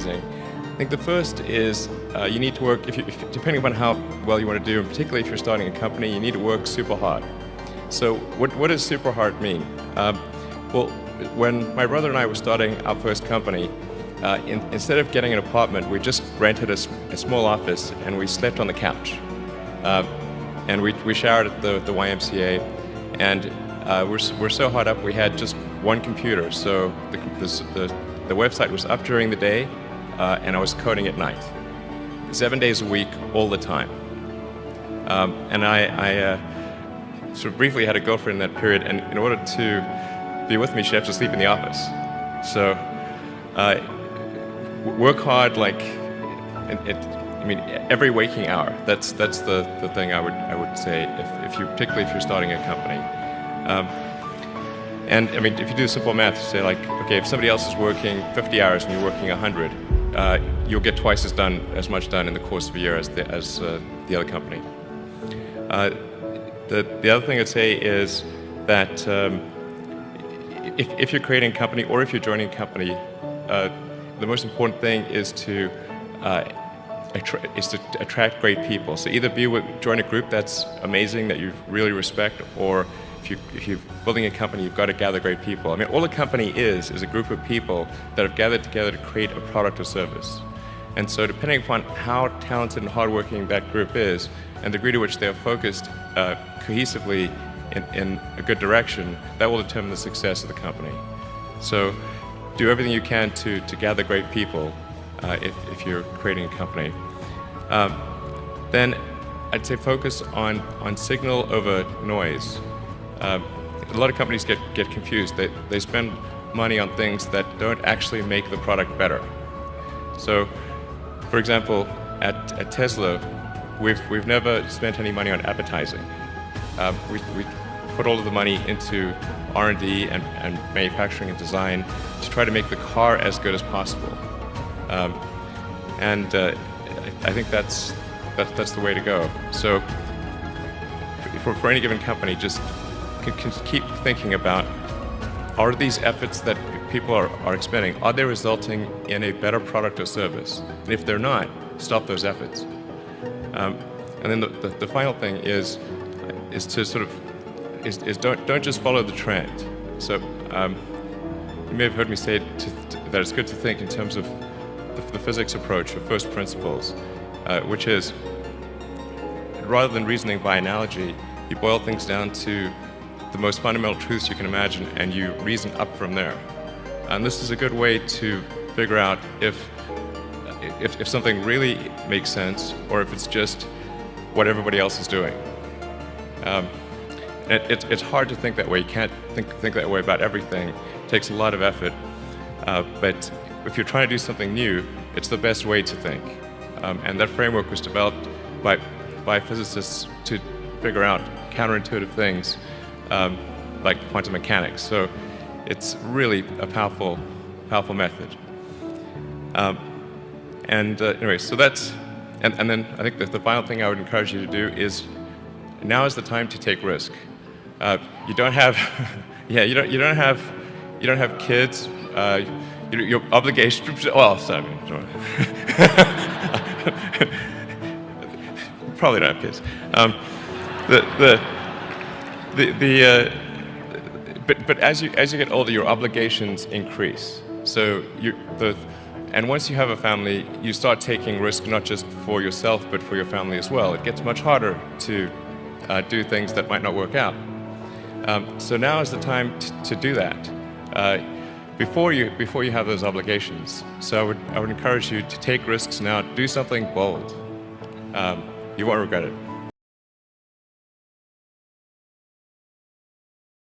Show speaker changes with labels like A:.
A: amazing. I think the first is you need to work, depending upon how well you want to do, and particularly if you're starting a company, you need to work super hard. So what does super hard mean? Well, when my brother and I were starting our first company, instead of getting an apartment, we just rented a small office and we slept on the couch. And we showered at the YMCA, and we're so hot up we had just one computer. So the website was up during the day, and I was coding at night, 7 days a week, all the time. And I sort of briefly had a girlfriend in that period, and in order to be with me, she had to sleep in the office. So work hard, like every waking hour. That's the thing I would say particularly if you're starting a company. And I mean, if you do simple math, you say like, okay, if somebody else is working 50 hours and you're working 100, you'll get twice as much done in the course of a year as the other company. The other thing I'd say is that if you're creating a company or if you're joining a company, the most important thing is to attract great people. So either join a group that's amazing, that you really respect, or if you're building a company, you've got to gather great people. I mean, all a company is a group of people that have gathered together to create a product or service. And so depending upon how talented and hardworking that group is, and the degree to which they are focused cohesively in a good direction, that will determine the success of the company. So do everything you can to gather great people if you're creating a company. Then I'd say focus on signal over noise. A lot of companies get confused. They spend money on things that don't actually make the product better. So, for example, at Tesla, we've never spent any money on advertising. We put all of the money into R&D and manufacturing and design to try to make the car as good as possible. And I think that's the way to go. So, for any given company, just can keep thinking about, are these efforts that people are expending, are they resulting in a better product or service? And if they're not, stop those efforts. And then the final thing is to sort of don't just follow the trend. So you may have heard me say that it's good to think in terms of the physics approach, or first principles, which is, rather than reasoning by analogy, you boil things down to the most fundamental truths you can imagine, and you reason up from there. And this is a good way to figure out if something really makes sense, or if it's just what everybody else is doing. It's hard to think that way. You can't think that way about everything. It takes a lot of effort. But if you're trying to do something new, it's the best way to think. And that framework was developed by physicists to figure out counterintuitive things like quantum mechanics. So it's really a powerful method. Anyway, so that's, and then I think that the final thing I would encourage you to do is, now is the time to take risk. You don't have, you don't have kids. Your obligation. Well, sorry. Probably don't have kids. But as you get older, your obligations increase. So and once you have a family, you start taking risk not just for yourself, but for your family as well. It gets much harder to do things that might not work out. So now is the time to do that before you have those obligations. So I would encourage you to take risks now. Do something bold. You won't regret it.